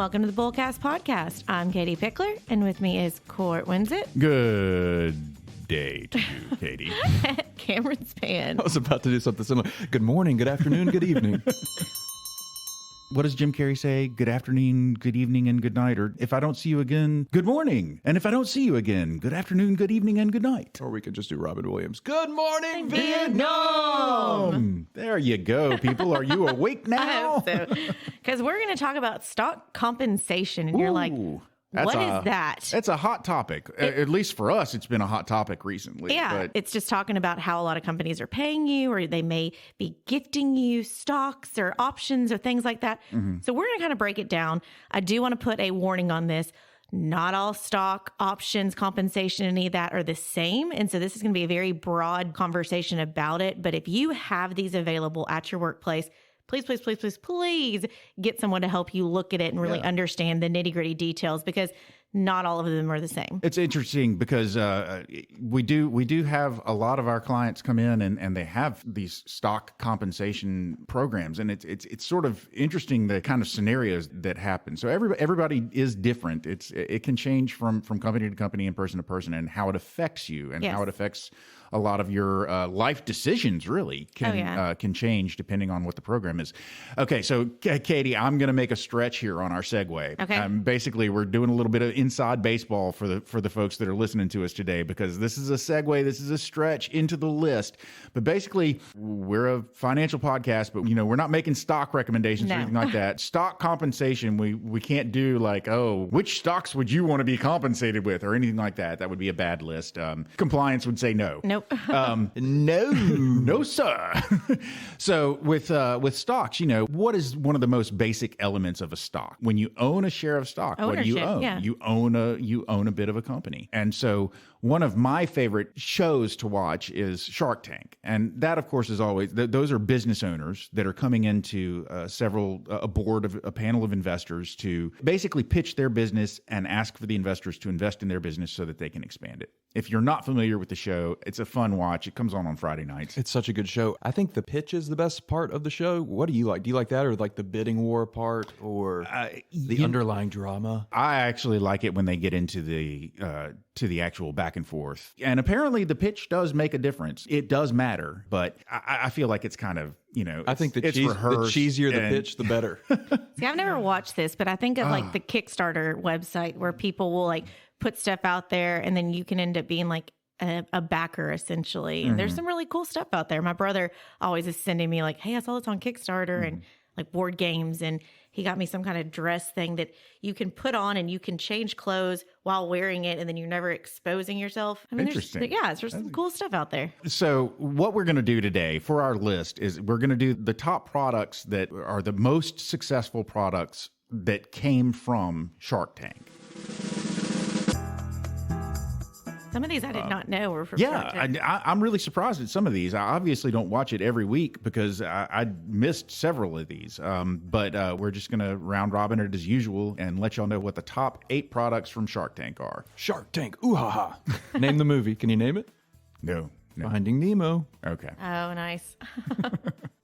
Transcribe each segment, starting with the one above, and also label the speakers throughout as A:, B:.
A: welcome to the Bullcast Podcast. I'm Katie Pickler, and with me is Cort Winsett.
B: Good day to you, Katie.
A: Cameron Span.
C: I was about to do something similar. Good morning, good afternoon, good evening.
B: What does Jim Carrey say? Good afternoon, good evening, and good night. Or if I don't see you again, good morning. And if I don't see you again, good afternoon, good evening, and good night.
C: Or we could just do Robin Williams. Good morning, Vietnam!
B: There you go, people. Are you awake now?
A: I hope so. Because we're going to talk about stock compensation. And you're like, what is that?
B: It's a hot topic. At least for us, it's been a hot topic recently.
A: Yeah,
B: but
A: it's just talking about how a lot of companies are paying you, or they may be gifting you stocks or options or things like that.
B: Mm-hmm.
A: So we're going to kind of break it down. I do want to put a warning on this. Not all stock options, compensation, any of that are the same. And so this is going to be a very broad conversation about it. But if you have these available at your workplace, please get someone to help you look at it and really understand the nitty-gritty details, because not all of them are the same.
B: It's interesting because we do have a lot of our clients come in and they have these stock compensation programs, and it's sort of interesting the kind of scenarios that happen. So everybody is different. It can change from company to company and person to person, and how it affects you and how it affects a lot of your life decisions really can change depending on what the program is. Okay, so Katie, I'm going to make a stretch here on our segue.
A: Okay.
B: Basically, we're doing a little bit of inside baseball for the folks that are listening to us today, because this is a segue, this is a stretch into the list. But basically, we're a financial podcast, but we're not making stock recommendations or anything like that. Stock compensation, we can't do like, which stocks would you want to be compensated with or anything like that. That would be a bad list. Compliance would say no.
A: Nope.
B: No, sir. So with stocks, what is one of the most basic elements of a stock? When you own a share of stock, what do you own?
A: Yeah.
B: You own a bit of a company. And so one of my favorite shows to watch is Shark Tank. And that, of course, is always, those are business owners that are coming into a panel of investors to basically pitch their business and ask for the investors to invest in their business so that they can expand it. If you're not familiar with the show, it's a fun watch. It comes on Friday nights.
C: It's such a good show. I think the pitch is the best part of the show. What do you like? Do you like that, or like the bidding war part, or the underlying drama?
B: I actually like it when they get into the actual back and forth. And apparently the pitch does make a difference. It does matter, but I feel like it's kind of,
C: I think the
B: rehearsed,
C: cheesier the pitch, the better.
A: See, I've never watched this, but I think of like the Kickstarter website where people will like put stuff out there, and then you can end up being like a backer essentially. And there's some really cool stuff out there. My brother always is sending me like, hey, I saw this on Kickstarter and like board games, and he got me some kind of dress thing that you can put on and you can change clothes while wearing it, and then you're never exposing yourself. I mean,
B: Interesting.
A: There's some cool stuff out there.
B: So what we're going to do today for our list is we're going to do the top products that are the most successful products that came from Shark Tank.
A: Some of these I did not know were from Shark Tank.
B: I'm really surprised at some of these. I obviously don't watch it every week because I missed several of these. But we're just going to round robin it as usual and let y'all know what the top 8 products from Shark Tank are.
C: Shark Tank, ooh ha ha. Name the movie. Can you name it?
B: No.
C: Finding Nemo.
B: Okay.
A: Oh, nice.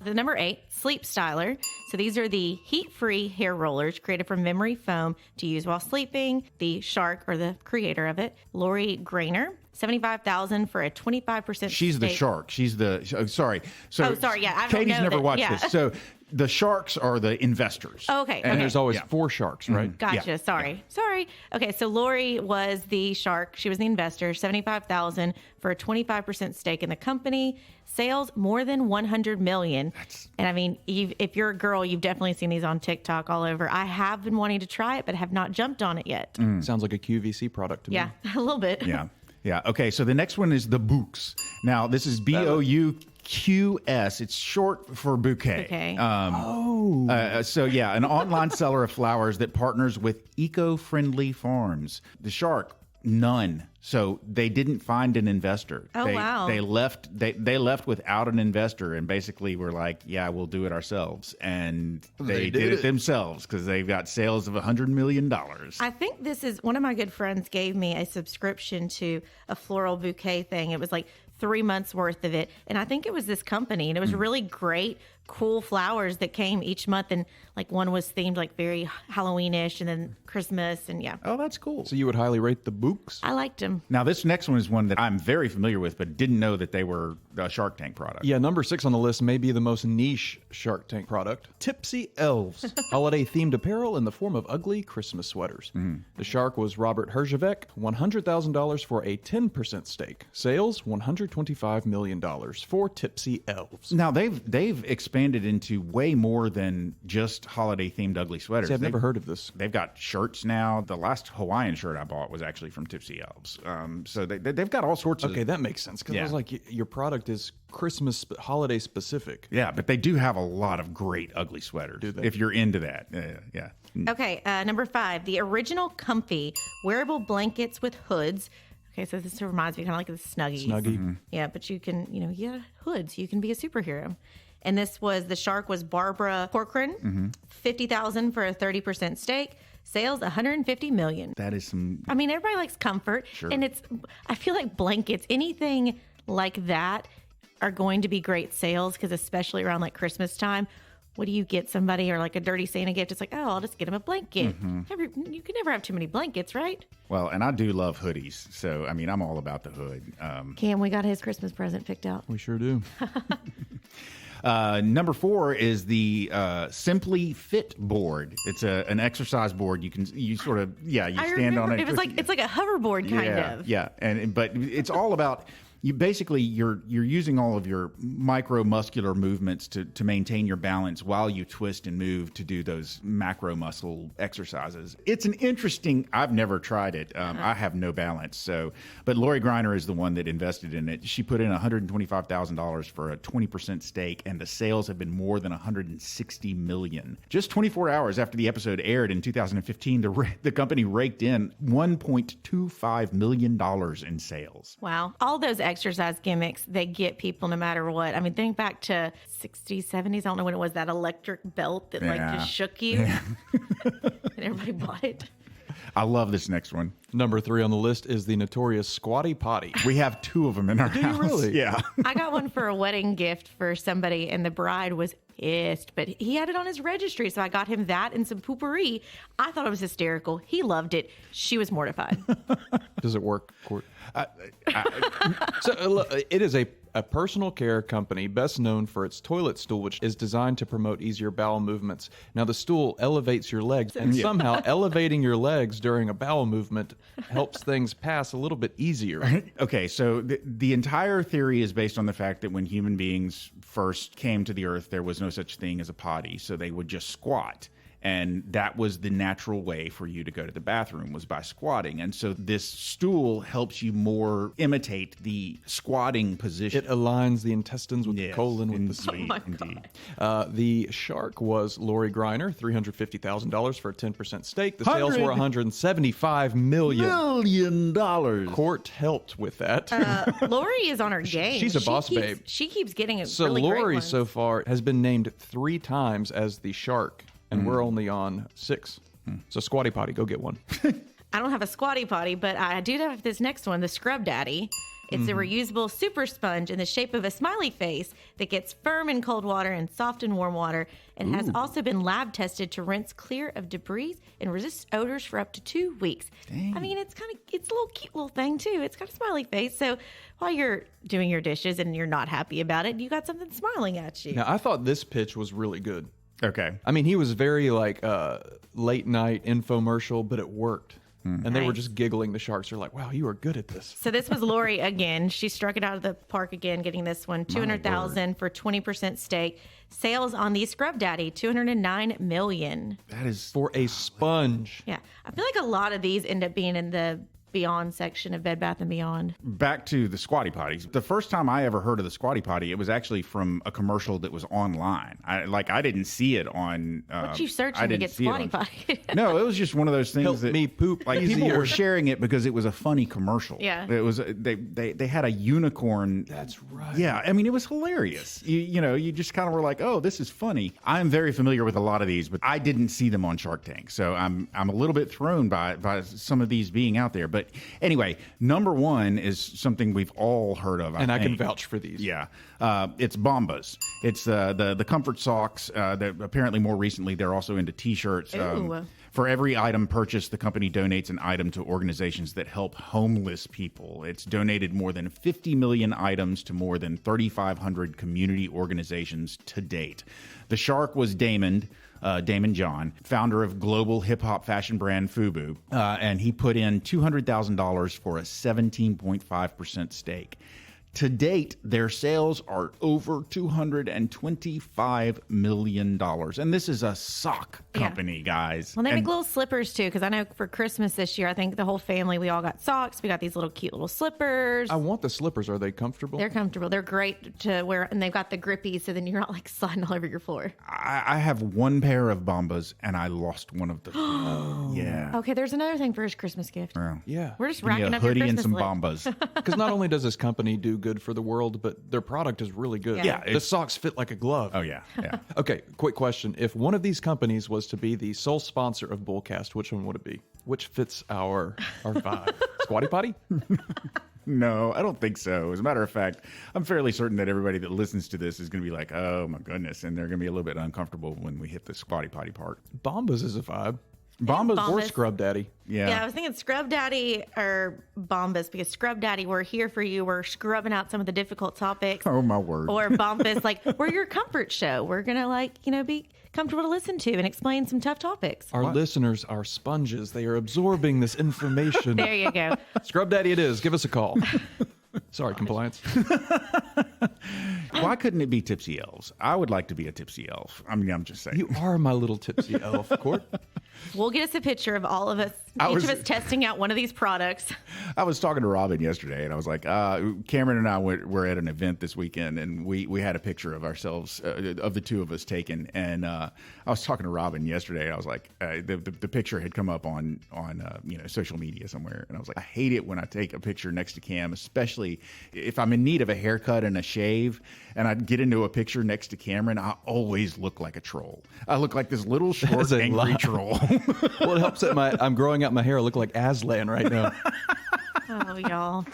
A: The number 8, Sleep Styler. So these are the heat-free hair rollers created from memory foam to use while sleeping. The shark, or the creator of it, Lori Grainer, $75,000 for a 25%
B: She's the shark. She's the sorry. So
A: sorry. Yeah, I don't
B: Katie's
A: know
B: never
A: that.
B: watched
A: Yeah.
B: this. So the sharks are the investors.
A: Oh, okay.
C: And there's always
B: Yeah.
C: 4 sharks, right?
A: Gotcha.
B: Yeah.
A: Sorry. Okay, so Lori was the shark. She was the investor, $75,000 for a 25% stake in the company. Sales more than $100 million. And I mean, if you're a girl, you've definitely seen these on TikTok all over. I have been wanting to try it, but have not jumped on it yet.
C: Sounds like a QVC product to me.
A: Yeah, a little bit.
B: Yeah. Okay. So the next one is the Bouqs. Now this is BOUQS. It's short for bouquet.
A: Okay.
B: So yeah, an online seller of flowers that partners with eco-friendly farms. The shark, none So they didn't find an investor.
A: Oh, wow.
B: They left without an investor and basically were like, yeah, we'll do it ourselves. And they did it themselves because they've got sales of $100 million.
A: I think this is one of my good friends gave me a subscription to a floral bouquet thing. It was like 3 months worth of it. And I think it was this company, and it was really great, cool flowers that came each month. And like one was themed like very Halloweenish, and then Christmas, and yeah.
B: Oh, that's cool.
C: So you would highly rate the books?
A: I liked them.
B: Now, this next one is one that I'm very familiar with, but didn't know that they were a Shark Tank product.
C: Yeah, number 6 on the list may be the most niche Shark Tank product. Tipsy Elves. Holiday-themed apparel in the form of ugly Christmas sweaters. The shark was Robert Herjavec, $100,000 for a 10% stake. Sales, $125 million for Tipsy Elves.
B: Now, they've expanded into way more than just holiday-themed ugly sweaters.
C: See, I've never heard of this.
B: They've got shirts now. The last Hawaiian shirt I bought was actually from Tipsy Elves. So they've got all sorts of...
C: Okay, that makes sense, because I was like, your product is Christmas holiday specific.
B: Yeah, but they do have a lot of great ugly sweaters.
C: Do they?
B: If you're into that. Yeah.
A: Okay, number 5, the original comfy wearable blankets with hoods. Okay, so this reminds me kind of like the Snuggies.
C: Snuggie.
A: Yeah, but you can, hoods. You can be a superhero. And the shark was Barbara Corcoran, $50,000 for a 30% stake. Sales, $150 million.
B: That is some...
A: I mean, everybody likes comfort.
B: Sure.
A: And I feel like blankets, anything like that are going to be great sales, because especially around like Christmas time, what do you get somebody, or like a dirty Santa gift? It's like, oh, I'll just get them a blanket. You can never have too many blankets, right?
B: Well, and I do love hoodies. So, I mean, I'm all about the hood.
A: Cam, we got his Christmas present picked out.
C: We sure do.
B: Number 4 is the Simply Fit board. It's an exercise board. You sort of stand on it.
A: It was like it's like a hoverboard kind of.
B: Yeah, but it's all about you're using all of your micromuscular movements to maintain your balance while you twist and move to do those macro muscle exercises. It's an interesting. I've never tried it. I have no balance. But Lori Greiner is the one that invested in it. She put in $125,000 for a 20% stake, and the sales have been more than $160 million. Just 24 hours after the episode aired in 2015, the company raked in $1.25 million in sales.
A: Wow. All those exercise gimmicks, they get people no matter what. I mean, think back to 60s, 70s. I don't know when it was, that electric belt that like just shook you. Yeah. And everybody bought it.
B: I love this next one.
C: Number 3 on the list is the notorious Squatty Potty.
B: We have 2 of them in our house.
C: Do you really?
B: Yeah.
A: I got one for a wedding gift for somebody, and the bride was pissed, but he had it on his registry, so I got him that and some poopery. I thought it was hysterical. He loved it. She was mortified.
C: Does it work, Cort? So it is a personal care company best known for its toilet stool, which is designed to promote easier bowel movements. Now, the stool elevates your legs, and somehow elevating your legs during a bowel movement helps things pass a little bit easier.
B: Okay, so the entire theory is based on the fact that when human beings first came to the earth, there was no such thing as a potty, so they would just squat. And that was the natural way for you to go to the bathroom, was by squatting. And so this stool helps you more imitate the squatting position.
C: It aligns the intestines with the colon with the
B: sleep. Indeed.
C: The shark was Lori Greiner, $350,000 for a 10% stake. The sales were $175 million. Cort helped with that.
A: Lori is on her game.
C: She's a boss babe.
A: She keeps getting it.
C: So
A: really
C: Lori
A: great ones.
C: so far has been named 3 times as the shark. And we're only on 6. So Squatty Potty, go get one.
A: I don't have a Squatty Potty, but I do have this next one, the Scrub Daddy. It's a reusable super sponge in the shape of a smiley face that gets firm in cold water and soft in warm water, and has also been lab tested to rinse clear of debris and resist odors for up to 2 weeks.
B: Dang.
A: I mean, it's a little cute little thing too. It's got a smiley face. So while you're doing your dishes and you're not happy about it, you got something smiling at you.
C: Now, I thought this pitch was really good.
B: Okay.
C: I mean, he was very like late night infomercial, but it worked. And they were just giggling. The sharks are like, wow, you are good at this.
A: So this was Lori again. She struck it out of the park again, getting this one. $200,000 for 20% stake. Sales on the Scrub Daddy, $209 million.
B: That is
C: For a sponge.
A: Yeah. I feel like a lot of these end up being in the Beyond section of Bed Bath & Beyond.
B: Back to the Squatty Potties. The first time I ever heard of the Squatty Potty, it was actually from a commercial that was online. I didn't see it on.
A: What you searching to get Squatty Potty?
B: No, it was just one of those things
C: Help
B: that
C: me poop
B: like
C: easier.
B: people were sharing it because it was a funny commercial.
A: Yeah.
B: It was they had a unicorn.
C: That's right.
B: Yeah, I mean it was hilarious. You just kind of were like, oh, this is funny. I'm very familiar with a lot of these, but I didn't see them on Shark Tank, so I'm a little bit thrown by some of these being out there. But anyway, number one is something we've all heard of,
C: I can vouch for these.
B: Yeah, it's Bombas. It's the comfort socks. That apparently more recently they're also into T-shirts.
A: Ooh.
B: For every item purchased, the company donates an item to organizations that help homeless people. It's donated more than 50 million items to more than 3,500 community organizations to date. The shark was Damon John, founder of global hip-hop fashion brand FUBU, and he put in $200,000 for a 17.5% stake. To date, their sales are over $225 million. And this is a sock company, guys.
A: Well, they make little slippers too, because I know for Christmas this year, I think the whole family, we all got socks. We got these little cute little slippers.
C: I want the slippers. Are they comfortable?
A: They're comfortable. They're great to wear, and they've got the grippy, so then you're not like sliding all over your floor.
B: I have one pair of Bombas, and I lost one of them. Yeah.
A: Okay, there's another thing for his Christmas gift.
C: Yeah.
A: We're just
B: Give me
A: racking
B: a
A: up your
B: hoodie and
A: Christmas
B: some
A: list.
B: Bombas.
C: Because not only does this company do good for the world, but their product is really good.
A: Yeah.
C: The socks fit like a glove.
B: Oh, yeah. Yeah.
C: Okay, quick question. If one of these companies was to be the sole sponsor of Bullcast, which one would it be? Which fits our vibe? Squatty Potty?
B: No, I don't think so. As a matter of fact, I'm fairly certain that everybody that listens to this is going to be like, oh, my goodness. And they're going to be a little bit uncomfortable when we hit the Squatty Potty part.
C: Bombas is a vibe.
B: Bombas.
C: Or
A: Bombas.
C: Scrub Daddy.
A: Yeah, I was thinking Scrub Daddy or Bombas, because Scrub Daddy, we're here for you. We're scrubbing out some of the difficult topics.
B: Oh, my word.
A: Or Bombas, like we're your comfort show. We're going to, be comfortable to listen to and explain some tough topics.
C: Our listeners are sponges. They are absorbing this information.
A: There you go.
C: Scrub Daddy it is. Give us a call. Sorry, compliance.
B: Why couldn't it be Tipsy Elves? I would like to be a Tipsy Elf. I mean, I'm just saying.
C: You are my little tipsy elf, Cort.
A: We'll get us a picture of all of us, each of us testing out one of these products.
B: I was talking to Robin yesterday, and I was like, Cameron and I were at an event this weekend, and we had a picture of ourselves, of the two of us taken. And I was talking to Robin yesterday, and I was like, the picture had come up on social media somewhere, and I was like, I hate it when I take a picture next to Cam, especially if I'm in need of a haircut and a shave, and I get into a picture next to Cameron. I always look like a troll. I look like this little short, angry troll.
C: Well, it helps that I'm growing out my hair. I look like Aslan right now.
A: Oh, y'all.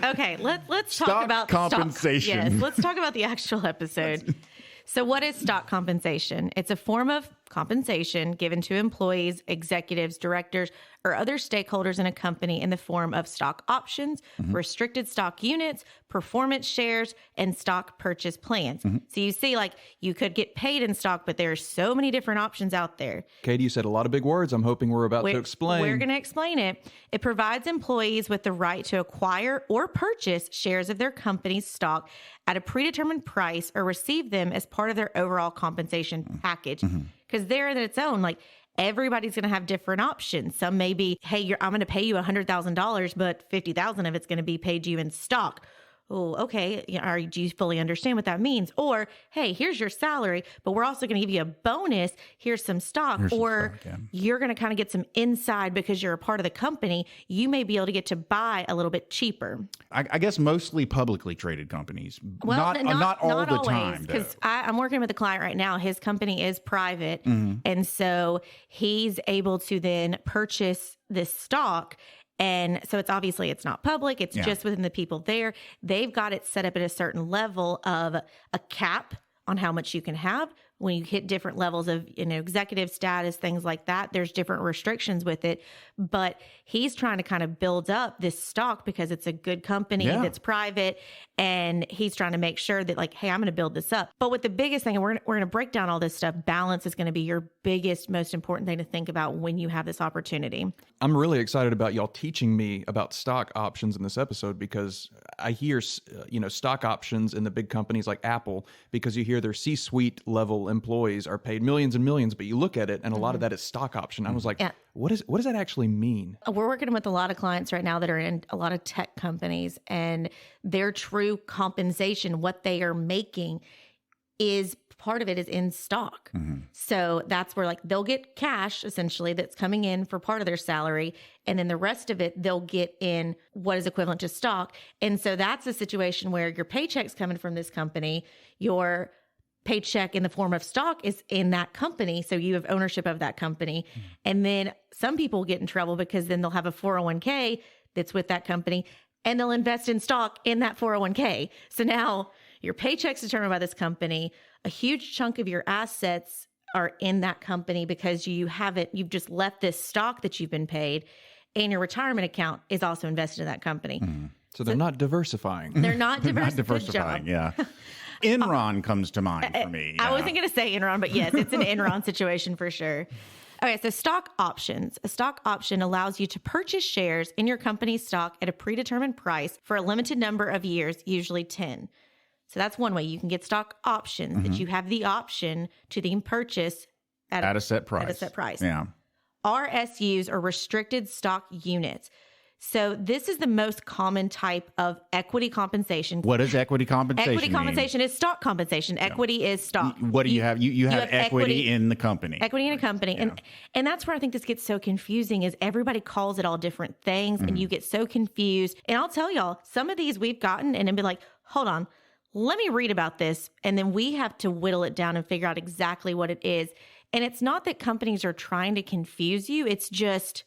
A: Okay, let's talk
B: Stock
A: about
B: compensation.
A: Yes, let's talk about the actual episode. So what is stock compensation? It's a form of compensation given to employees, executives, directors, or other stakeholders in a company in the form of stock options, restricted stock units, performance shares, and stock purchase plans. So you see, like, you could get paid in stock, but there's so many different options out there.
C: Katie, you said a lot of big words. I'm hoping we're about to explain.
A: We're going to explain it. It provides employees with the right to acquire or purchase shares of their company's stock at a predetermined price or receive them as part of their overall compensation package. Because they're in its own, like, everybody's going to have different options. Some may be, hey, I'm going to pay you $100,000, but $50,000 of it's going to be paid to you in stock. Oh, okay. Do you fully understand what that means? Or, hey, here's your salary, but we're also going to give you a bonus. Here's some stock. You're going to kind of get some inside because you're a part of the company. You may be able to get to buy a little bit cheaper.
B: I guess mostly publicly traded companies.
A: Well,
B: not all the
A: always,
B: time.
A: Because I'm working with a client right now. His company is private. And so he's able to then purchase this stock. And so it's not public. It's just within the people there. They've got it set up at a certain level of a cap on how much you can have. When you hit different levels of executive status, things like that, there's different restrictions with it. But he's trying to kind of build up this stock because it's a good company that's private. And he's trying to make sure that, like, hey, I'm going to build this up. But with the biggest thing, and we're going to break down all this stuff, balance is going to be your biggest, most important thing to think about when you have this opportunity.
C: I'm really excited about y'all teaching me about stock options in this episode, because I hear, stock options in the big companies like Apple, because you hear their C-suite level employees are paid millions and millions, but you look at it and a lot of that is stock option. I was like, what does that actually mean?
A: We're working with a lot of clients right now that are in a lot of tech companies, and their true compensation, what they are making, is part of it is in stock. So that's where like they'll get cash essentially that's coming in for part of their salary. And then the rest of it, they'll get in what is equivalent to stock. And so that's a situation where your paycheck's coming from this company, your paycheck in the form of stock is in that company. So you have ownership of that company. And then some people get in trouble because then they'll have a 401k that's with that company and they'll invest in stock in that 401k. So now your paycheck's determined by this company. A huge chunk of your assets are in that company because you've just left this stock that you've been paid, and your retirement account is also invested in that company.
C: So they're not diversifying.
A: They're not
B: Not diversifying, yeah. Enron comes to mind for me.
A: I wasn't going to say Enron, but yes, it's an Enron situation for sure. Okay, so stock options. A stock option allows you to purchase shares in your company's stock at a predetermined price for a limited number of years, usually 10. So that's one way you can get stock options, that you have the option to then purchase at a set price. At a set price.
B: Yeah.
A: RSUs are restricted stock units. So this is the most common type of equity compensation.
B: What is equity compensation?
A: Equity compensation is stock compensation. Equity is stock.
B: What do you have? You have equity in the company.
A: Equity in a company. Yeah. And that's where I think this gets so confusing is everybody calls it all different things and you get so confused. And I'll tell y'all, some of these we've gotten and then be like, hold on, let me read about this. And then we have to whittle it down and figure out exactly what it is. And it's not that companies are trying to confuse you. It's just,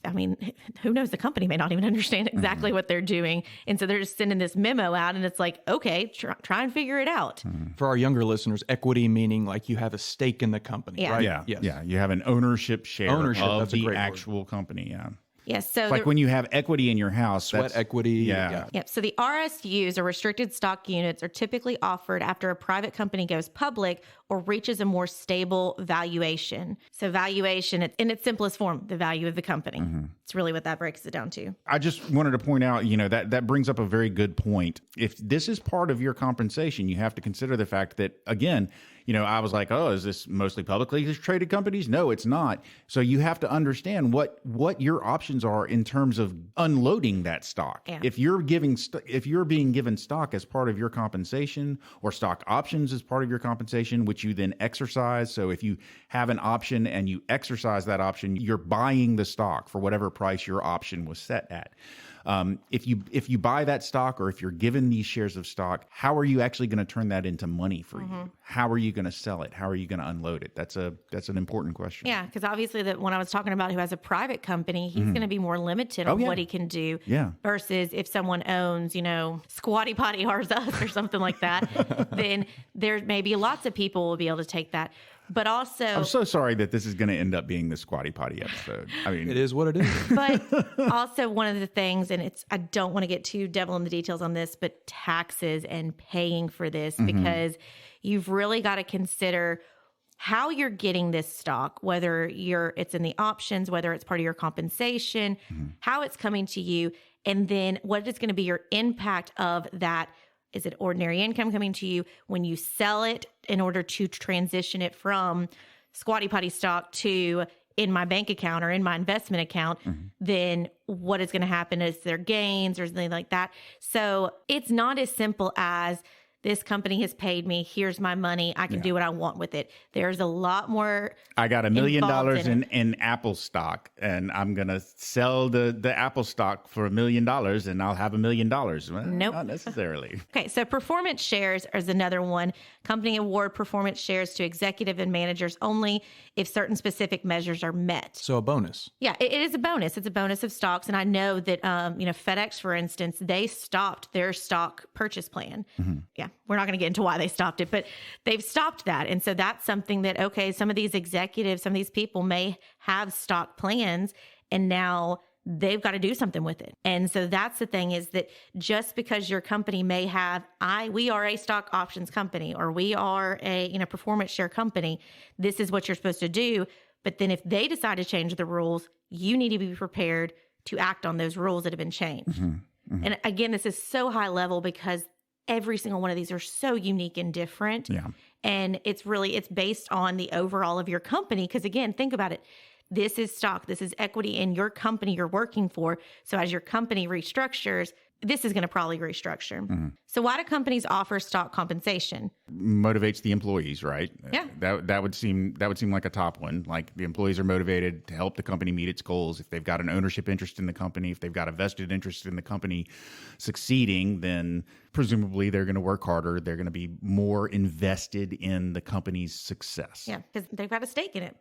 A: I mean, who knows? The company may not even understand exactly what they're doing. And so they're just sending this memo out and it's like, okay, try and figure it out.
C: For our younger listeners, equity meaning like you have a stake in the company, right?
B: Yeah.
C: Yes.
B: Yeah. You have an ownership share of
C: that's
B: the actual company. Yeah.
A: Yes. So
B: like when you have equity in your house,
C: sweat equity.
B: Yeah.
A: Yep. So the RSUs, or restricted stock units, are typically offered after a private company goes public or reaches a more stable valuation. So valuation, in its simplest form, the value of the company. It's really what that breaks it down to.
B: I just wanted to point out, that brings up a very good point. If this is part of your compensation, you have to consider the fact that, again, I was like, oh, is this mostly publicly traded companies? No, it's not. So you have to understand what your options are in terms of unloading that stock.
A: Yeah.
B: If you're being given stock as part of your compensation or stock options as part of your compensation, which you then exercise. So if you have an option and you exercise that option, you're buying the stock for whatever price your option was set at. If you buy that stock or if you're given these shares of stock, how are you actually going to turn that into money for you? How are you going to sell it? How are you going to unload it? That's an important question.
A: Yeah, because obviously when I was talking about who has a private company, he's going to be more limited on what he can do.
B: Yeah.
A: Versus if someone owns, Squatty Potty Ours Us or something like that, then there may be lots of people will be able to take that. But also,
B: I'm so sorry that this is going to end up being the Squatty Potty episode. I mean,
C: it is what it is.
A: But also one of the things, and I don't want to get too devil in the details on this, but taxes and paying for this, because you've really got to consider how you're getting this stock, whether it's in the options, whether it's part of your compensation, how it's coming to you, and then what is going to be your impact of that. Is it ordinary income coming to you when you sell it in order to transition it from Squatty Potty stock to in my bank account or in my investment account? Then what is going to happen? Is there gains or something like that? So it's not as simple as this company has paid me. Here's my money. I can do what I want with it. There's a lot more.
B: I got $1 million in Apple stock, and I'm going to sell the Apple stock for $1 million, and I'll have $1 million. Well,
A: nope.
B: Not necessarily.
A: Okay, so performance shares is another one. Company award performance shares to executive and managers only if certain specific measures are met.
C: So a bonus.
A: Yeah, it is a bonus. It's a bonus of stocks. And I know that, FedEx, for instance, they stopped their stock purchase plan. Yeah, we're not going to get into why they stopped it, but they've stopped that. And so that's something that, okay, some of these executives, some of these people may have stock plans, and now they've got to do something with it. And so that's the thing, is that just because your company may have, we are a stock options company, or we are a performance share company, this is what you're supposed to do. But then if they decide to change the rules, you need to be prepared to act on those rules that have been changed. And again, this is so high level because every single one of these are so unique and different.
B: Yeah.
A: And it's based on the overall of your company. Because again, think about it. This is stock. This is equity in your company you're working for. So as your company restructures, this is going to probably restructure. So why do companies offer stock compensation?
B: Motivates the employees, right?
A: Yeah.
B: That would seem like a top one. Like the employees are motivated to help the company meet its goals. If they've got an ownership interest in the company, if they've got a vested interest in the company succeeding, then presumably they're going to work harder. They're going to be more invested in the company's success.
A: Yeah, because they've got a stake in it.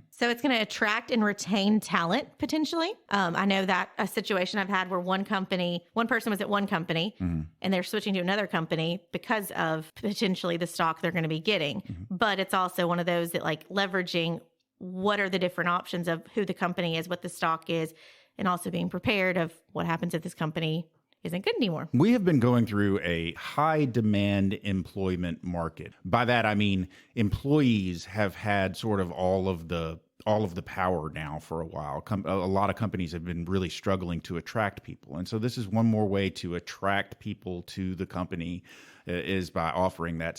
A: So it's going to attract and retain talent potentially. I know that a situation I've had where one person was at one company and they're switching to another company because of potentially the stock they're going to be getting. But it's also one of those that like leveraging what are the different options of who the company is, what the stock is, and also being prepared of what happens if this company isn't good anymore.
B: We have been going through a high demand employment market. By that, I mean employees have had sort of all of the power now for a while. A lot of companies have been really struggling to attract people. And so this is one more way to attract people to the company is by offering that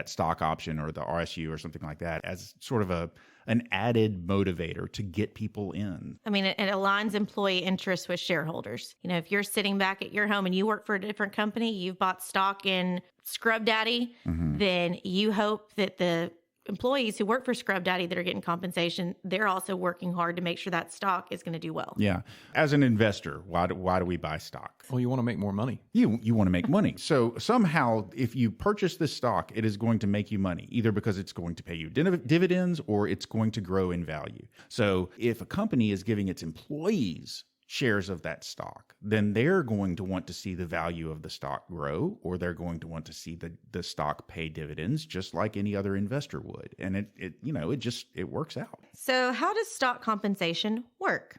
B: stock option or the RSU or something like that as sort of an added motivator to get people in.
A: I mean, it aligns employee interests with shareholders. You know, if you're sitting back at your home and you work for a different company, you've bought stock in Scrub Daddy, then you hope that the employees who work for Scrub Daddy that are getting compensation, they're also working hard to make sure that stock is going to do well.
B: Yeah. As an investor, why do we buy stock?
C: Well, you want to make more money.
B: You want to make money. So somehow, if you purchase this stock, it is going to make you money, either because it's going to pay you dividends or it's going to grow in value. So if a company is giving its employees shares of that stock, then they're going to want to see the value of the stock grow, or they're going to want to see the stock pay dividends just like any other investor would. And it works out.
A: So how does stock compensation work?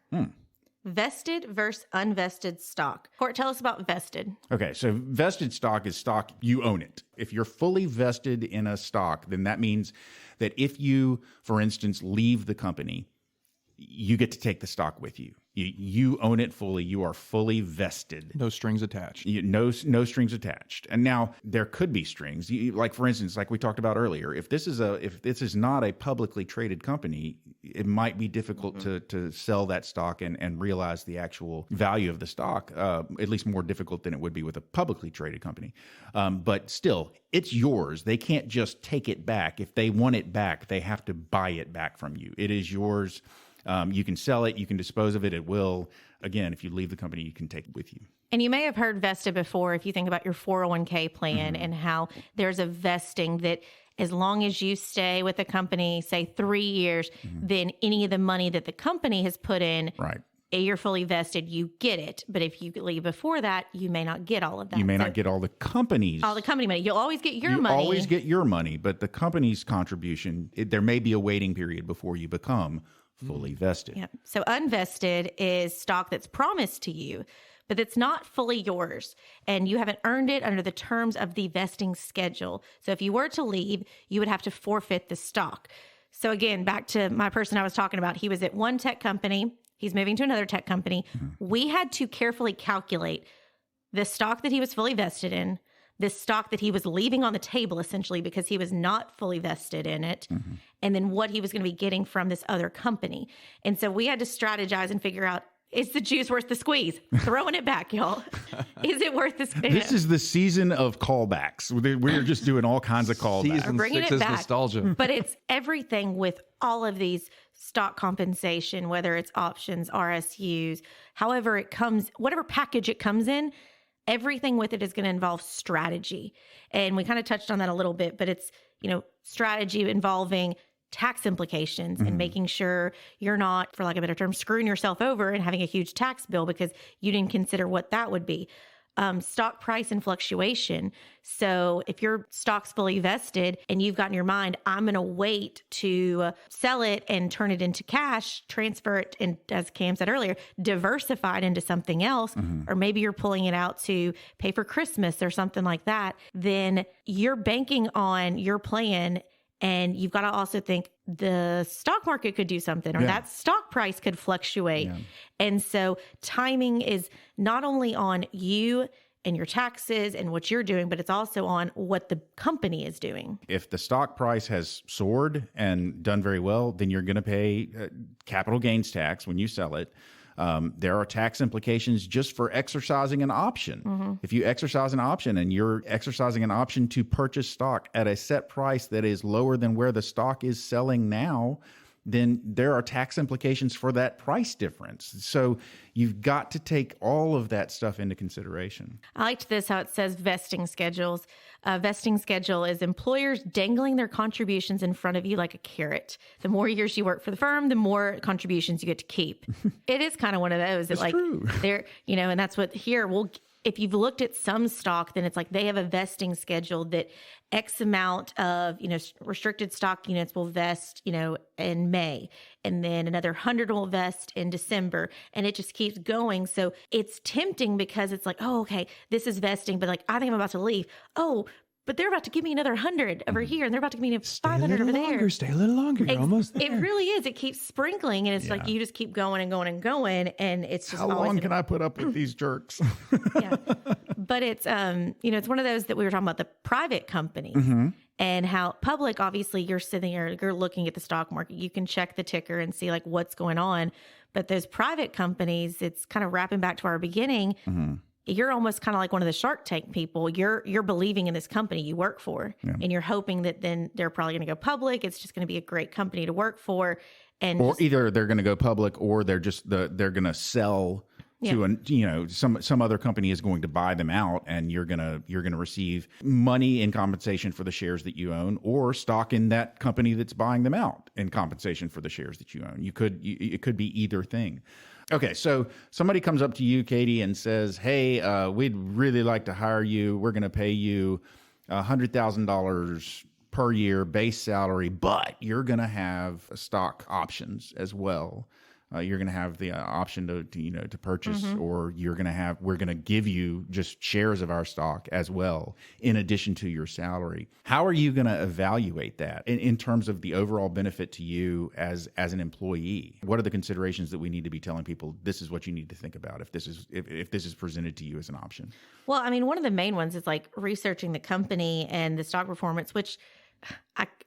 A: Vested versus unvested stock. Cort, tell us about vested.
B: Okay, so vested stock is stock, you own it. If you're fully vested in a stock, then that means that if you, for instance, leave the company, you get to take the stock with you. You own it fully. You are fully vested.
C: No strings attached.
B: No strings attached. And now there could be strings. Like for instance, like we talked about earlier, if this is not a publicly traded company, it might be difficult to sell that stock and realize the actual value of the stock. At least more difficult than it would be with a publicly traded company. But still, it's yours. They can't just take it back. If they want it back, they have to buy it back from you. It is yours. You can sell it. You can dispose of it at will. Again, if you leave the company, you can take it with you.
A: And you may have heard vested before if you think about your 401k plan and how there's a vesting that as long as you stay with the company, say 3 years, then any of the money that the company has put in,
B: right,
A: you're fully vested, you get it. But if you leave before that, you may not get all of that.
B: You may not get all the company
A: money. You'll always get your money.
B: You always get your money, but the company's contribution, there may be a waiting period before you become fully vested.
A: Yeah. So unvested is stock that's promised to you, but it's not fully yours, and you haven't earned it under the terms of the vesting schedule. So if you were to leave, you would have to forfeit the stock. So again, back to my person I was talking about, he was at one tech company. He's moving to another tech company. We had to carefully calculate the stock that he was fully vested in, this stock that he was leaving on the table essentially because he was not fully vested in it, and then what he was going to be getting from this other company. And so we had to strategize and figure out, is the juice worth the squeeze? Throwing it back, y'all. Is it worth the squeeze?
B: This is the season of callbacks. We're just doing all kinds of callbacks.
C: Season
A: bringing
C: 6
A: it
C: is
A: back.
C: nostalgia.
A: But it's everything with all of these stock compensation, whether it's options, RSUs, however it comes, whatever package it comes in, everything with it is going to involve strategy. And we kind of touched on that a little bit, but it's, strategy involving tax implications and making sure you're not, for lack of a better term, screwing yourself over and having a huge tax bill because you didn't consider what that would be. Stock price and fluctuation. So if your stock's fully vested and you've got in your mind, I'm going to wait to sell it and turn it into cash, transfer it, and as Cam said earlier, diversify it into something else, or maybe you're pulling it out to pay for Christmas or something like that, then you're banking on your plan. And you've got to also think the stock market could do something, or that stock price could fluctuate. Yeah. And so timing is not only on you and your taxes and what you're doing, but it's also on what the company is doing.
B: If the stock price has soared and done very well, then you're going to pay capital gains tax when you sell it. There are tax implications just for exercising an option. If you exercise an option and you're exercising an option to purchase stock at a set price that is lower than where the stock is selling now, then there are tax implications for that price difference. So you've got to take all of that stuff into consideration.
A: I liked this, how it says vesting schedules. Vesting schedule is employers dangling their contributions in front of you like a carrot. The more years you work for the firm, the more contributions you get to keep. It is kind of one of those. It's like,
B: true.
A: They're, and that's what here if you've looked at some stock, then it's like they have a vesting schedule that X amount of, restricted stock units will vest, in May, and then another 100 will vest in December, and it just keeps going. So it's tempting because it's like, oh, okay, this is vesting, but like, I think I'm about to leave. Oh, but they're about to give me another 100 over here, and they're about to give me 500 over there.
C: Stay a little longer. You're almost there.
A: It really is. It keeps sprinkling, and it's like you just keep going and going and going, and it's just
B: how long can I put up with these jerks?
A: Yeah, but it's it's one of those that we were talking about, the private companies and how public. Obviously, you're sitting there, you're looking at the stock market. You can check the ticker and see like what's going on. But those private companies, it's kind of wrapping back to our beginning. You're almost kind of like one of the Shark Tank people. You're believing in this company you work for, and you're hoping that then they're probably going to go public. It's just going to be a great company to work for, or
B: either they're going to go public, or they're just they're going to sell to some other company is going to buy them out, and you're gonna receive money in compensation for the shares that you own, or stock in that company that's buying them out in compensation for the shares that you own. It could be either thing. Okay, so somebody comes up to you, Katie, and says, hey, we'd really like to hire you. We're going to pay you $100,000 per year base salary, but you're going to have stock options as well. You're going to have the option to purchase, or we're going to give you just shares of our stock as well, in addition to your salary. How are you going to evaluate that in terms of the overall benefit to you as an employee? What are the considerations that we need to be telling people? This is what you need to think about if this is presented to you as an option.
A: Well, I mean, one of the main ones is like researching the company and the stock performance, which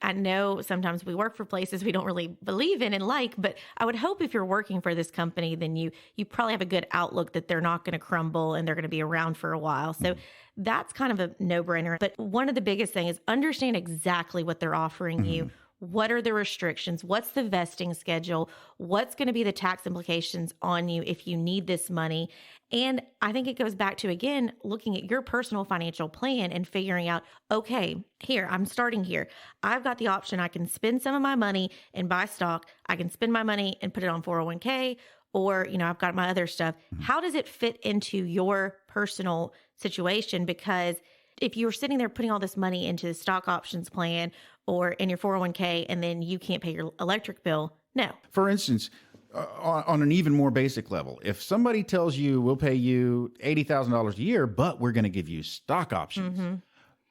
A: I know sometimes we work for places we don't really believe in and like, but I would hope if you're working for this company, then you probably have a good outlook that they're not going to crumble and they're going to be around for a while. So that's kind of a no-brainer. But one of the biggest things is understand exactly what they're offering you. What are the restrictions? What's the vesting schedule? What's going to be the tax implications on you if you need this money? And I think it goes back to, again, looking at your personal financial plan and figuring out, okay, here, I'm starting here. I've got the option. I can spend some of my money and buy stock. I can spend my money and put it on 401k, or, I've got my other stuff. How does it fit into your personal situation? Because if you're sitting there putting all this money into the stock options plan or in your 401k, and then you can't pay your electric bill, no.
B: For instance, on an even more basic level, if somebody tells you we'll pay you $80,000 a year, but we're going to give you stock options,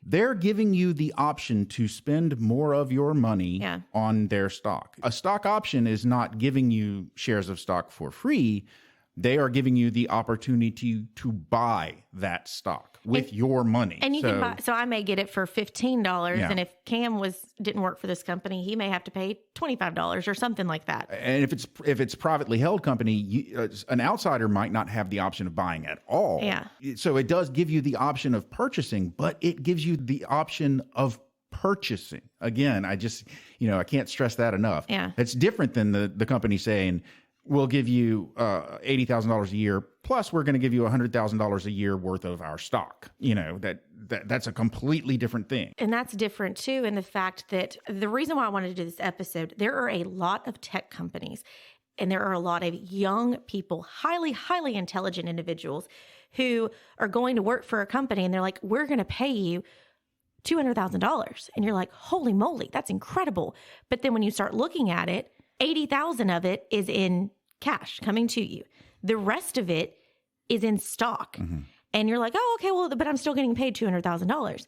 B: they're giving you the option to spend more of your money on their stock. A stock option is not giving you shares of stock for free. They are giving you the opportunity to buy that stock with your money.
A: And you can buy, so I may get it for $15. And if Cam didn't work for this company, he may have to pay $25 or something like that.
B: And if it's privately held company, an outsider might not have the option of buying at all.
A: Yeah.
B: So it does give you the option of purchasing, but it gives you the option of purchasing. Again, I can't stress that enough.
A: Yeah.
B: It's different than the company saying, we'll give you $80,000 a year, plus we're going to give you $100,000 a year worth of our stock. That's a completely different thing.
A: And that's different too, in the fact that the reason why I wanted to do this episode, there are a lot of tech companies and there are a lot of young people, highly, highly intelligent individuals who are going to work for a company and they're like, we're going to pay you $200,000. And you're like, holy moly, that's incredible. But then when you start looking at it, 80,000 of it is in cash coming to you. The rest of it is in stock. And you're like, oh, okay, well, but I'm still getting paid $200,000.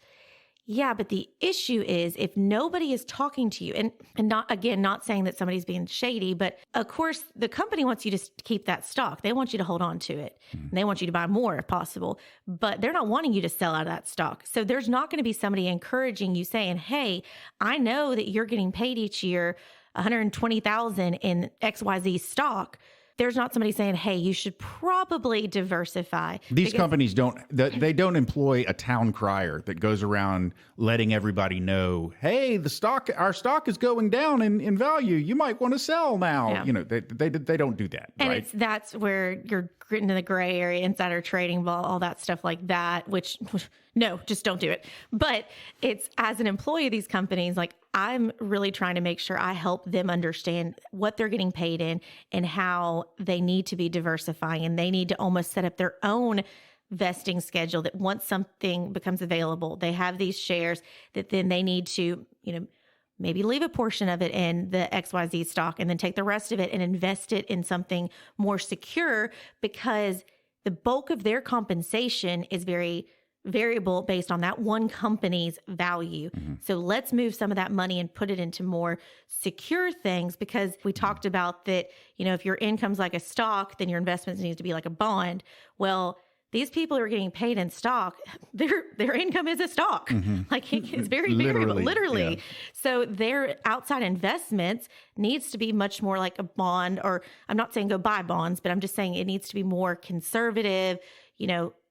A: Yeah, but the issue is if nobody is talking to you, and not saying that somebody's being shady, but of course the company wants you to keep that stock. They want you to hold on to it. And they want you to buy more if possible, but they're not wanting you to sell out of that stock. So there's not going to be somebody encouraging you saying, hey, I know that you're getting paid each year $120,000 in XYZ stock. There's not somebody saying, hey, you should probably diversify.
B: These companies don't employ a town crier that goes around letting everybody know, hey, our stock is going down in value. You might want to sell now.
A: Yeah.
B: They don't do that.
A: And
B: right?
A: that's where you're getting into the gray area, insider trading, all that stuff like that, which no, just don't do it. But it's as an employee of these companies, like I'm really trying to make sure I help them understand what they're getting paid in and how they need to be diversifying, and they need to almost set up their own vesting schedule that once something becomes available, they have these shares that then they need to, maybe leave a portion of it in the XYZ stock and then take the rest of it and invest it in something more secure, because the bulk of their compensation is very variable based on that one company's value. So let's move some of that money and put it into more secure things, because we talked about that, if your income's like a stock, then your investments needs to be like a bond. Well, these people who are getting paid in stock, their income is a stock. Like it's very variable, literally. Yeah. So their outside investments needs to be much more like a bond, or I'm not saying go buy bonds, but I'm just saying it needs to be more conservative,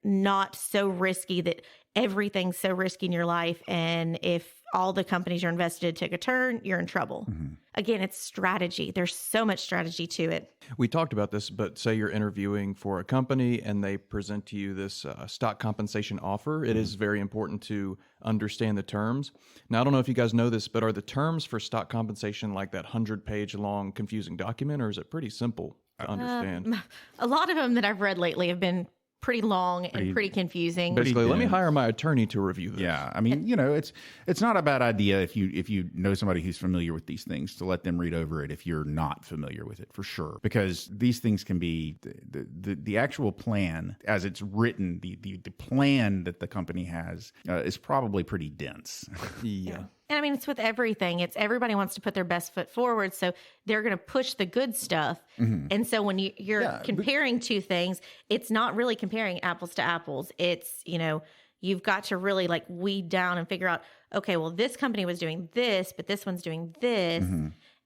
A: not so risky that everything's so risky in your life. And if all the companies you're invested in take a turn, you're in trouble. Again, it's strategy. There's so much strategy to it.
C: We talked about this, but say you're interviewing for a company and they present to you this stock compensation offer. It is very important to understand the terms. Now, I don't know if you guys know this, but are the terms for stock compensation like that 100-page long confusing document, or is it pretty simple to understand?
A: A lot of them that I've read lately have been pretty long and pretty confusing.
C: Basically, let me hire my attorney to review this.
B: Yeah, I mean, it's not a bad idea if you know somebody who's familiar with these things to let them read over it if you're not familiar with it, for sure, because these things can be the actual plan as it's written. The plan that the company has is probably pretty dense.
C: Yeah.
A: And I mean, it's with everything. It's everybody wants to put their best foot forward. So they're going to push the good stuff. And so when you're comparing two things, it's not really comparing apples to apples. It's, you've got to really like weed down and figure out, okay, well, this company was doing this, but this one's doing this.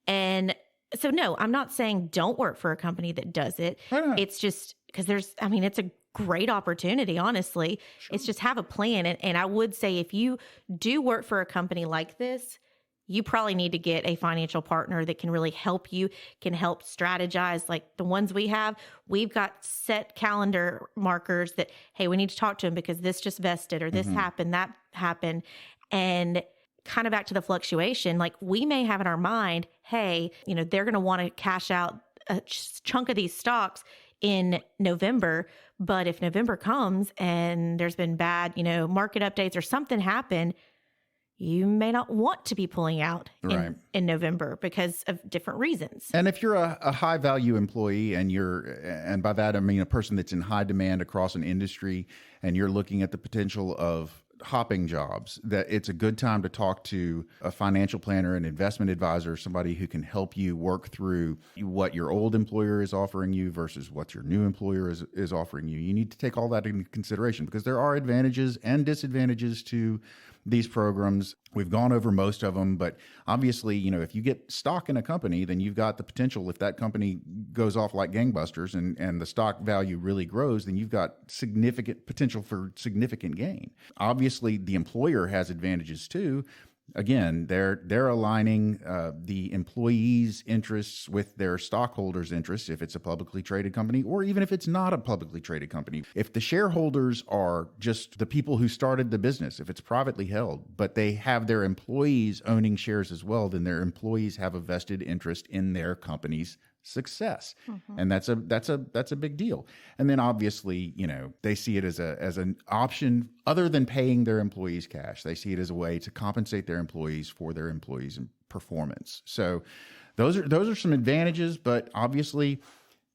A: And so, no, I'm not saying don't work for a company that does it. It's just because it's a great opportunity, honestly. Sure. It's just have a plan. And I would say if you do work for a company like this, you probably need to get a financial partner that can really help you, can help strategize. Like the ones we have, we've got set calendar markers that, hey, we need to talk to them because this just vested or this happened, that happened. And kind of back to the fluctuation, like we may have in our mind, hey, they're going to want to cash out a chunk of these stocks in November. But if November comes and there's been bad, market updates or something happened, you may not want to be pulling out in November because of different reasons.
B: And if you're a high value employee and by that I mean a person that's in high demand across an industry, and you're looking at the potential of hopping jobs, that it's a good time to talk to a financial planner, an investment advisor, somebody who can help you work through what your old employer is offering you versus what your new employer is offering you. You need to take all that into consideration because there are advantages and disadvantages to these programs. We've gone over most of them, but obviously, if you get stock in a company, then you've got the potential, if that company goes off like gangbusters and the stock value really grows, then you've got significant potential for significant gain. Obviously, the employer has advantages too. Again, they're aligning the employees' interests with their stockholders' interests if it's a publicly traded company, or even if it's not a publicly traded company. If the shareholders are just the people who started the business, if it's privately held, but they have their employees owning shares as well, then their employees have a vested interest in their company's success. And that's a big deal. And then obviously, they see it as an option other than paying their employees cash. They see it as a way to compensate their employees for their employees' performance. So those are some advantages, but obviously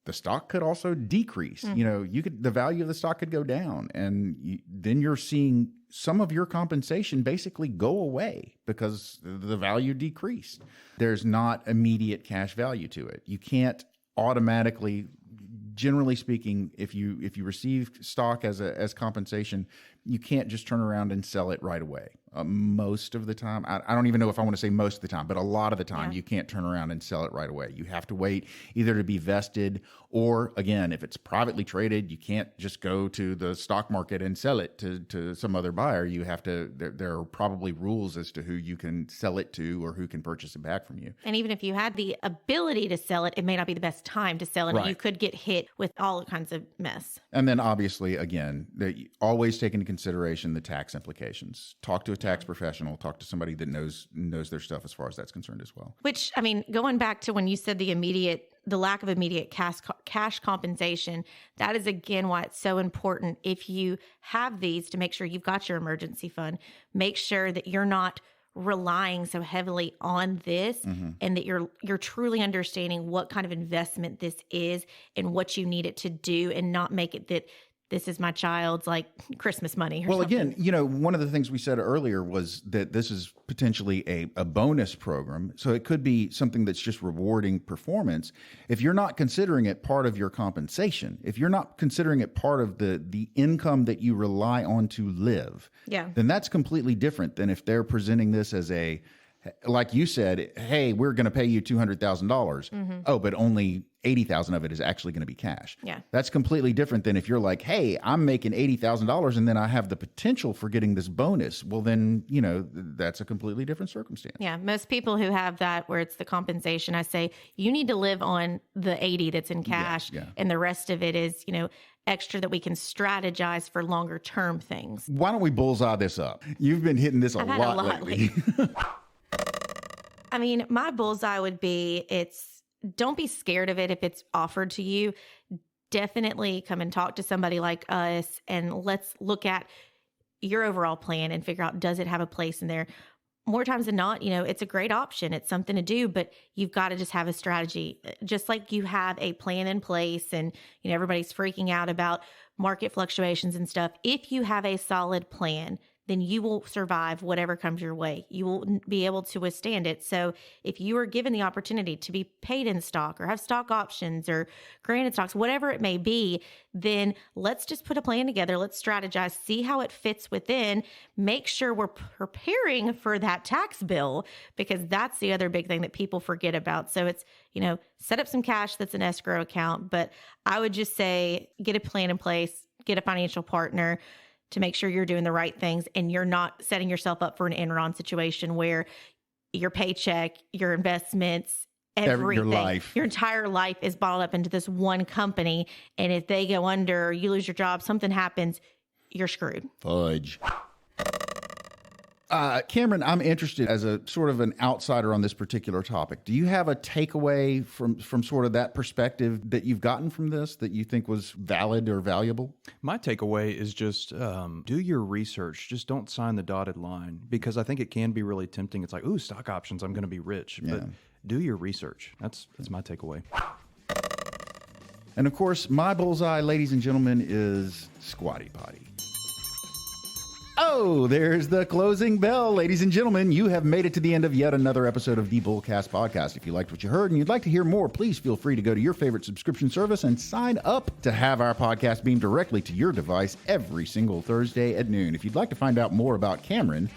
B: the stock could also decrease. The value of the stock could go down, and then you're seeing some of your compensation basically go away because the value decreased. There's not immediate cash value to it. You can't automatically, generally speaking, if you receive stock as compensation, you can't just turn around and sell it right away. Most of the time, I don't even know if I want to say most of the time, but a lot of the time, you can't turn around and sell it right away. You have to wait either to be vested, or again, if it's privately traded, you can't just go to the stock market and sell it to some other buyer. You have to, there are probably rules as to who you can sell it to or who can purchase it back from you.
A: And even if you had the ability to sell it, it may not be the best time to sell it.
B: Right.
A: You could get hit with all kinds of mess.
B: And then obviously, again, always take into consideration the tax implications. Talk to a tax professional, talk to somebody that knows their stuff as far as that's concerned as well.
A: Which, I mean, going back to when you said the lack of immediate cash compensation, that is again why it's so important if you have these to make sure you've got your emergency fund. Make sure that you're not relying so heavily on this, and that you're truly understanding what kind of investment this is and what you need it to do, and not make it that this is my child's like Christmas money. Well,
B: something. Again, one of the things we said earlier was that this is potentially a bonus program. So it could be something that's just rewarding performance. If you're not considering it part of your compensation, if you're not considering it part of the income that you rely on to live, then that's completely different than if they're presenting this as like you said, hey, we're going to pay you $200,000. Oh, but only 80,000 of it is actually going to be cash.
A: Yeah.
B: That's completely different than if you're like, hey, I'm making $80,000 and then I have the potential for getting this bonus. Well, then, that's a completely different circumstance.
A: Yeah. Most people who have that, where it's the compensation, I say, you need to live on the 80 that's in cash. And the rest of it is, extra that we can strategize for longer term things.
B: Why don't we bullseye this up? You've been hitting this a lot lately.
A: I mean, my bullseye would be, don't be scared of it if it's offered to you. Definitely come and talk to somebody like us, and let's look at your overall plan and figure out, does it have a place in there? More times than not, it's a great option. It's something to do, but you've got to just have a strategy. Just like you have a plan in place, and everybody's freaking out about market fluctuations and stuff. If you have a solid plan, then you will survive whatever comes your way. You will be able to withstand it. So if you are given the opportunity to be paid in stock or have stock options or granted stocks, whatever it may be, then let's just put a plan together. Let's strategize, see how it fits within, make sure we're preparing for that tax bill, because that's the other big thing that people forget about. So it's, set up some cash that's an escrow account, but I would just say get a plan in place, get a financial partner, to make sure you're doing the right things and you're not setting yourself up for an Enron situation where your paycheck, your investments, everything, your entire life is bottled up into this one company. And if they go under, you lose your job, something happens, you're screwed.
B: Fudge. Cameron, I'm interested as a sort of an outsider on this particular topic. Do you have a takeaway from sort of that perspective that you've gotten from this that you think was valid or valuable?
C: My takeaway is just do your research. Just don't sign the dotted line, because I think it can be really tempting. It's like, ooh, stock options, I'm going to be rich. Yeah. But do your research. That's my takeaway.
B: And of course, my bullseye, ladies and gentlemen, is Squatty Potty. Oh, there's the closing bell. Ladies and gentlemen, you have made it to the end of yet another episode of the Bullcast Podcast. If you liked what you heard and you'd like to hear more, please feel free to go to your favorite subscription service and sign up to have our podcast beamed directly to your device every single Thursday at noon. If you'd like to find out more about Cameron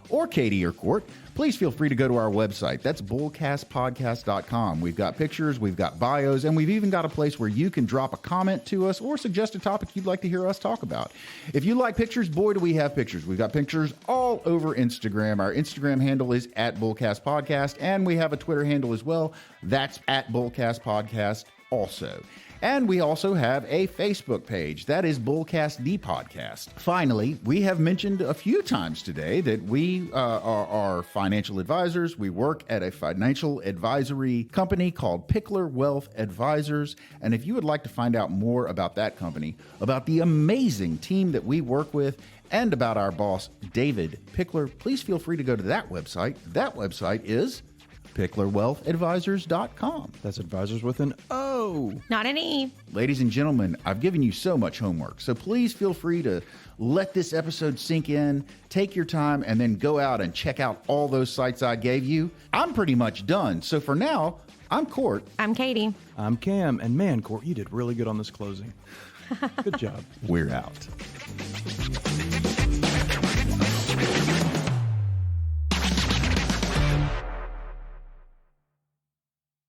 B: or Katie or Cort, please feel free to go to our website. That's bullcastpodcast.com. We've got pictures, we've got bios, and we've even got a place where you can drop a comment to us or suggest a topic you'd like to hear us talk about. If you like pictures, boy, do we have pictures. We've got pictures all over Instagram. Our Instagram handle is @bullcastpodcast, and we have a Twitter handle as well. That's @bullcastpodcast also. And we also have a Facebook page. That is Bullcast the Podcast. Finally, we have mentioned a few times today that we are financial advisors. We work at a financial advisory company called Pickler Wealth Advisors. And if you would like to find out more about that company, about the amazing team that we work with, and about our boss, David Pickler, please feel free to go to that website. That website is
D: picklerwealthadvisors.com.
C: That's advisors with an O.
A: Not an E.
D: Ladies and gentlemen, I've given you so much homework, so please feel free to let this episode sink in, take your time, and then go out and check out all those sites I gave you. I'm pretty much done, so for now, I'm Cort.
A: I'm Katie.
C: I'm Cam, and man, Cort, you did really good on this closing. Good job.
D: We're out.